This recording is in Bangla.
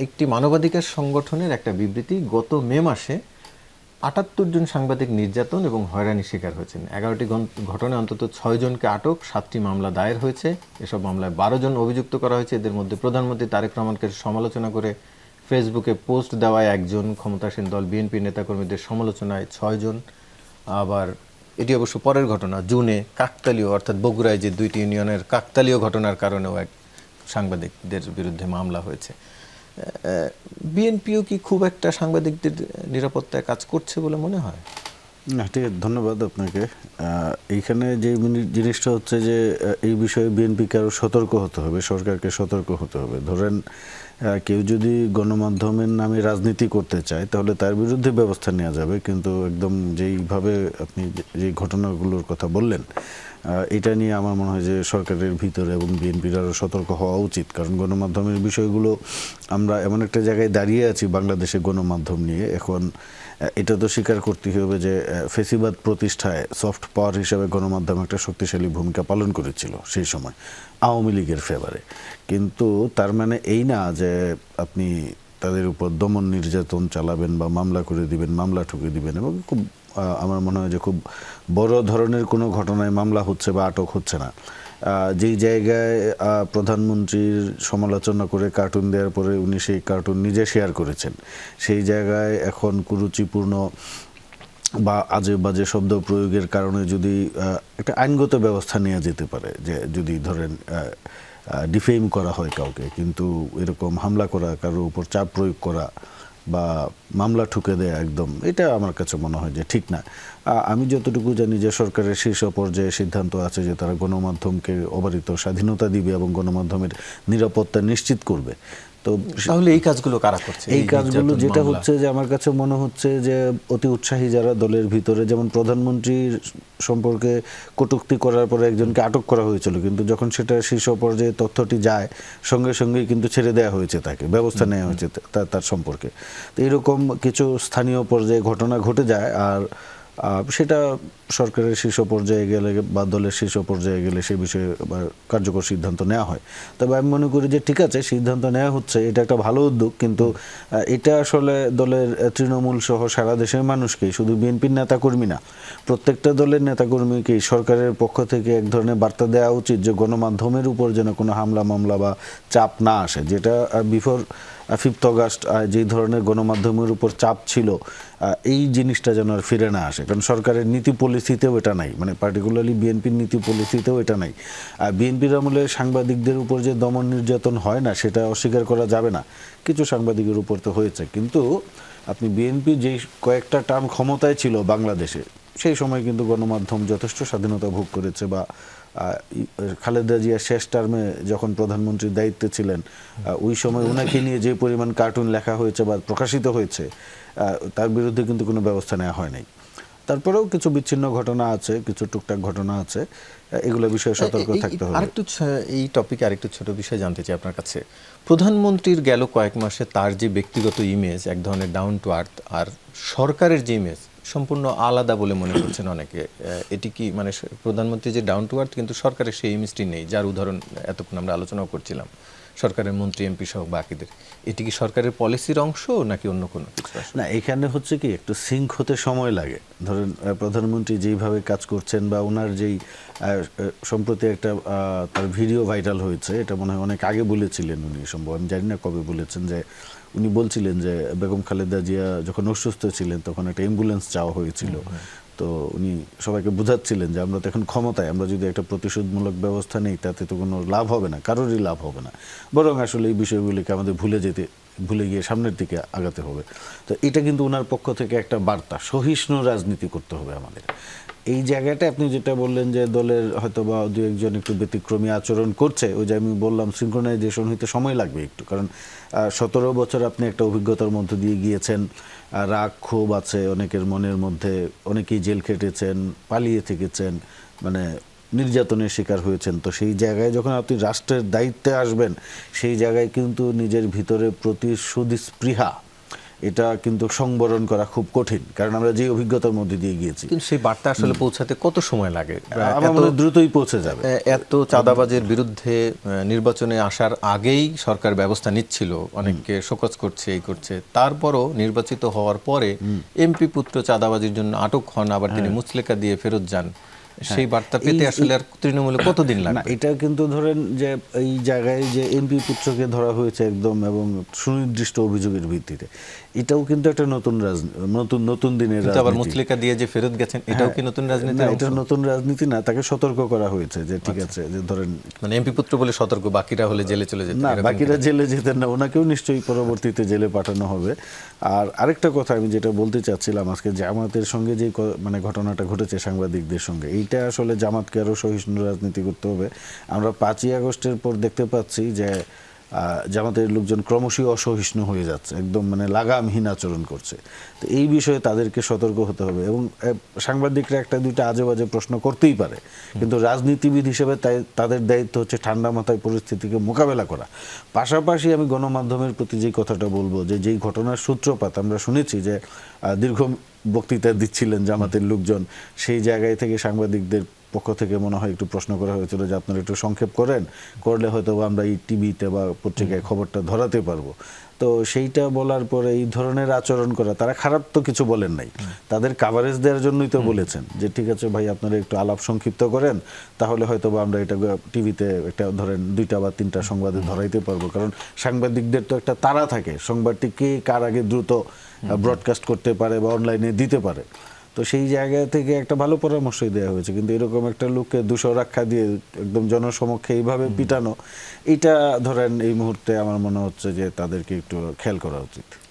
একটি মানবাধিকার সংগঠনের একটা বিবৃতি, গত মে মাসে ৭৮ জন সাংবাদিক নির্যাতন এবং হয়রানির শিকার হয়েছেন। ১১টি ঘটনায় অন্তত ৬ জনকে আটক, ৭টি মামলা দায়ের হয়েছে। এসব মামলায় ১২ জন অভিযুক্ত করা হয়েছে। এদের মধ্যে প্রধানমন্ত্রী তারেক রহমানকে সমালোচনা করে ফেসবুকে পোস্ট দেওয়ায় ১ জন, ক্ষমতাসীন দল বিএনপি নেতাকর্মীদের সমালোচনায় ৬ জন। আবার এটি অবশ্য পরের ঘটনা, জুনে কাকতালীয় অর্থাৎ বগুড়ায় যে ২টি ইউনিয়নের কাকতালীয় ঘটনার কারণেও এক সাংবাদিকদের বিরুদ্ধে মামলা হয়েছে। বিএনপিও কি খুব একটা সাংবাদিকদের নিরাপত্তায় কাজ করছে বলে মনে হয়? না, ঠিক আছে, ধন্যবাদ আপনাকে। এইখানে যে জিনিসটা হচ্ছে যে এই বিষয়ে বিএনপিকে আরও সতর্ক হতে হবে, সরকারকে সতর্ক হতে হবে। ধরেন কেউ যদি গণমাধ্যমের নামে রাজনীতি করতে চায় তাহলে তার বিরুদ্ধে ব্যবস্থা নেওয়া যাবে, কিন্তু একদম যেইভাবে আপনি যে ঘটনাগুলোর কথা বললেন এটা নিয়ে আমার মনে হয় যে সরকারের ভিতরে এবং বিএনপির আরও সতর্ক হওয়া উচিত। কারণ গণমাধ্যমের বিষয়গুলো, আমরা এমন একটা জায়গায় দাঁড়িয়ে আছি বাংলাদেশে গণমাধ্যম নিয়ে। এখন এটা তো স্বীকার করতে হবে যে ফেসিবাদ প্রতিষ্ঠায় সফট পাওয়ার হিসাবে গণমাধ্যম একটা শক্তিশালী ভূমিকা পালন করেছিল সেই সময় আওয়ামী লীগের ফেভারে। কিন্তু তার মানে এই না যে আপনি তাদের উপর দমন নির্যাতন চালাবেন বা মামলা করে দিবেন, মামলা ঠুকে দিবেন। এবং খুব আমার মনে হয় যে খুব বড় ধরনের কোনো ঘটনায় মামলা হচ্ছে বা আটক হচ্ছে না। যেই জায়গায় প্রধানমন্ত্রীর সমালোচনা করে কার্টুন দেওয়ার পরে উনি সেই কার্টুন নিজে শেয়ার করেছেন, সেই জায়গায় এখন কুরুচিপূর্ণ বা আজে বাজে শব্দ প্রয়োগের কারণে যদি একটা আইনগত ব্যবস্থা নেওয়া যেতে পারে, যে যদি ধরেন ডিফেম করা হয় কাউকে, কিন্তু এরকম হামলা করা, কারোর উপর চাপ প্রয়োগ করা বা মামলা ঠুকে দেয়া, একদম এটা আমার কাছে মনে হয় যে ঠিক না। আমি যতটুকু জানি যে সরকারের শীর্ষ পর্যায়ে সিদ্ধান্ত আছে যে তারা গণমাধ্যমকে অবারিত স্বাধীনতা দিবে এবং গণমাধ্যমের নিরাপত্তা নিশ্চিত করবে। তো তাহলে এই কাজগুলো কারা করছে? এই কাজগুলো যেটা হচ্ছে যে আমার কাছে মনে হচ্ছে যে অতি উৎসাহী যারা দলের ভিতরে, যেমন প্রধানমন্ত্রীর সম্পর্কে কটূক্তি করার পরে একজনকে আটক করা হয়েছিল, কিন্তু যখন সেটা শীর্ষ পর্যায়ে তথ্যটি যায় সঙ্গে সঙ্গেই কিন্তু ছেড়ে দেওয়া হয়েছে, তাকে ব্যবস্থা নেওয়া হয়েছে তার সম্পর্কে। তো এরকম কিছু স্থানীয় পর্যায়ে ঘটনা ঘটে যায়, আর সেটা সরকারের শীর্ষ পর্যায়ে গেলে বা দলের শীর্ষ পর্যায়ে গেলে সে বিষয়ে কার্যকর সিদ্ধান্ত নেওয়া হয়। তবে আমি মনে করি যে ঠিক আছে, সিদ্ধান্ত নেওয়া হচ্ছে, এটা একটা ভালো উদ্যোগ, কিন্তু এটা আসলে দলের তৃণমূল সহ সারা দেশের মানুষকেই, শুধু বিএনপির নেতাকর্মী না, প্রত্যেকটা দলের নেতাকর্মীকেই সরকারের পক্ষ থেকে এক ধরনের বার্তা দেওয়া উচিত যে গণমাধ্যমের উপর যেন কোনো হামলা মামলা বা চাপ না আসে। যেটা বিফোর 5th অগাস্ট যেই ধরনের গণমাধ্যমের উপর চাপ ছিল, এই জিনিসটা যেন আর ফিরে না আসে। কারণ সরকারের নীতি পলিসিতেও এটা নাই, মানে পার্টিকুলারলি বিএনপির নীতি পলিসিতেও এটা নাই। বিএনপির আমলে সাংবাদিকদের উপর যে দমন নির্যাতন হয় না, সেটা অস্বীকার করা যাবে না, কিছু সাংবাদিকের উপর তো হয়েছে। কিন্তু আপনি বিএনপি যেই কয়েকটা টার্ম ক্ষমতায় ছিল বাংলাদেশে, সেই সময় কিন্তু গণমাধ্যম যথেষ্ট স্বাধীনতা ভোগ করেছে। বা খালেদা জিয়া শেষ টার্মে যখন প্রধানমন্ত্রীর দায়িত্বে ছিলেন, ওই সময় ওনাকে নিয়ে যে পরিমাণ কার্টুন লেখা হয়েছে বা প্রকাশিত হয়েছে, তার বিরুদ্ধে কিন্তু কোনো ব্যবস্থা নেওয়া হয় নাই। তারপরেও কিছু বিচ্ছিন্ন ঘটনা আছে, কিছু টুকটাক ঘটনা আছে, এগুলো বিষয়ে সতর্ক থাকতে হবে। আরেকটু এই টপিকে আরেকটু ছোট বিষয় জানতে চাই আপনার কাছে। প্রধানমন্ত্রীর গেল কয়েক মাসে তার যে ব্যক্তিগত ইমেজ, এক ধরনের ডাউন টু আর্থ, আর সরকারের যে ইমেজ সম্পূর্ণ আলাদা বলে মনে করছেন অনেকে। এটি কি মানে প্রধানমন্ত্রী যে ডাউন টু আর্থ, কিন্তু সরকারের সেই ইমেজটি নেই, যার উদাহরণ এতক্ষণ আমরা আলোচনাও করছিলাম, সরকারের মন্ত্রী এমপি সহ বাকিদের। এটি কি সরকারের পলিসির অংশ নাকি অন্য কোনো কিছু? না, এখানে হচ্ছে কি একটু সিঙ্ক হতে সময় লাগে। ধরেন প্রধানমন্ত্রী যেইভাবে কাজ করছেন বা ওনার যেই সম্প্রতি একটা তার ভিডিও ভাইরাল হয়েছে, এটা মনে হয় অনেক আগে বলেছিলেন উনি, সম্ভব আমি জানি না কবে বলেছেন, যে উনি বলছিলেন যে বেগম খালেদা জিয়া যখন অসুস্থ ছিলেন তখন একটা অ্যাম্বুলেন্স চাওয়া হয়েছিল। তো উনি সবাইকে বোঝাচ্ছিলেন যে আমরা তো এখন ক্ষমতায়, আমরা যদি একটা প্রতিশোধমূলক ব্যবস্থা নেই তাতে তো কোনো লাভ হবে না, কারোরই লাভ হবে না, বরং আসলে এই বিষয়গুলিকে আমাদের ভুলে গিয়ে সামনের দিকে আগাতে হবে। তো এটা কিন্তু ওনার পক্ষ থেকে একটা বার্তা, সহিষ্ণু রাজনীতি করতে হবে আমাদের। এই জায়গাটা আপনি যেটা বললেন যে দলের হয়তো বা দু একজন একটু ব্যতিক্রমী আচরণ করছে, ওই যে আমি বললাম সিনক্রোনাইজেশন হইতে সময় লাগবে একটু, কারণ 17 বছর আপনি একটা অভিজ্ঞতার মধ্য দিয়ে গিয়েছেন, রাগ ক্ষোভ আছে অনেকের মনের মধ্যে, অনেকেই জেল খেটেছেন, পালিয়ে থেকেছেন, মানে নির্যাতনের শিকার হয়েছেন। তো সেই জায়গায় যখন আপনি রাষ্ট্রের দায়িত্বে আসবেন, সেই জায়গায় কিন্তু নিজের ভিতরে প্রতিশোধ স্পৃহা এটা কিন্তু সংবরণ করা খুব কঠিন, কারণ আমরা যে অভিজ্ঞতার মধ্যে দিয়ে গিয়েছি। কিন্তু সেই বার্তা আসলে পৌঁছাতে কত সময় লাগে? আমার মনে হয় দ্রুতই পৌঁছে যাবে। এত চাঁদাবাজের বিরুদ্ধে নির্বাচনে আসার আগেই সরকার ব্যবস্থা নিচ্ছিল, অনেককে শোকজ করছে, এই করছে, তারপরও নির্বাচিত হওয়ার পরে এমপি পুত্র চাঁদাবাজির জন্য আটক হন, আবার তিনি মুচলেকা দিয়ে ফেরত যান। সেই বার্তা পেতে আসলে আর তৃণমূলে কতদিন না, লাগবে? এটা কিন্তু ধরেন যে এই জায়গায় যে এমপি পুত্রকে ধরা হয়েছে একদম এবং সুনির্দিষ্ট অভিযোগের ভিত্তিতে, এটাও কিন্তু একটা নতুন নতুন দিনের কিন্তু আবার রাজনীতি। মুচলেকা দিয়ে যে ফেরত গেছেন, এটাও কি নতুন রাজনীতি? না, এটা নতুন রাজনীতি না, তাকে সতর্ক করা হয়েছে যে ঠিক আছে, যে ধরেন মানে এমপি পুত্র বলে সতর্ক, বাকিরা হলে জেলে চলে যেত? না, বাকিরা জেলে যেতেন না, ওনাকেও নিশ্চয়ই পরবর্তীতে জেলে পাঠানো হবে। আর আরেকটা কথা আমি যেটা বলতে চাচ্ছিলাম, আজকে জামাতের সঙ্গে যে মানে ঘটনাটা ঘটেছে সাংবাদিকদের সঙ্গে, এইটা আসলে জামাতকে আরও সহিষ্ণু রাজনীতি করতে হবে। আমরা 5ই আগস্টের পর দেখতে পাচ্ছি যে জামাতের লোকজন ক্রমশই অসহিষ্ণু হয়ে যাচ্ছে, একদম মানে লাগামহীন আচরণ করছে। তো এই বিষয়ে তাদেরকে সতর্ক হতে হবে। এবং সাংবাদিকরা একটা দুইটা আজে বাজে প্রশ্ন করতেই পারে, কিন্তু রাজনীতিবিদ হিসেবে তাদের দায়িত্ব হচ্ছে ঠান্ডা মাথায় পরিস্থিতিকে মোকাবেলা করা। পাশাপাশি আমি গণমাধ্যমের প্রতি যেই কথাটা বলবো, যে যেই ঘটনার সূত্রপাত আমরা শুনেছি যে দীর্ঘ বক্তৃতা দিচ্ছিলেন জামাতের লোকজন, সেই জায়গায় থেকে সাংবাদিকদের পক্ষ থেকে মনে হয় একটু প্রশ্ন করা হয়েছিল যে আপনারা একটু সংক্ষেপ করলে হয়তো আমরা এই টিভিতে বা পত্রিকায় খবরটা ধরাতে পারবো। তো সেইটা বলার পরে এই ধরনের আচরণ করা, তারা খারাপ তো কিছু বলেন নাই, তাদের কাভারেজ দেওয়ার জন্যই তো বলেছেন যে ঠিক আছে ভাই, আপনারা একটু আলাপ সংক্ষিপ্ত করেন, তাহলে হয়তো বা আমরা এটা টিভিতে একটা ধরেন 2টা বা 3টা সংবাদে ধরাইতে পারবো। কারণ সাংবাদিকদের তো একটা তাড়া থাকে, সংবাদটি কে কার আগে দ্রুত ব্রডকাস্ট করতে পারে বা অনলাইনে দিতে পারে। তো সেই জায়গা থেকে একটা ভালো পরামর্শই দেওয়া হয়েছে, কিন্তু এরকম একটা লোককে 200 রাখা দিয়ে একদম জনসমক্ষে এইভাবে পিটানো, এটা ধরেন এই মুহূর্তে আমার মনে হচ্ছে যে তাদেরকে একটু খেয়াল করা উচিত।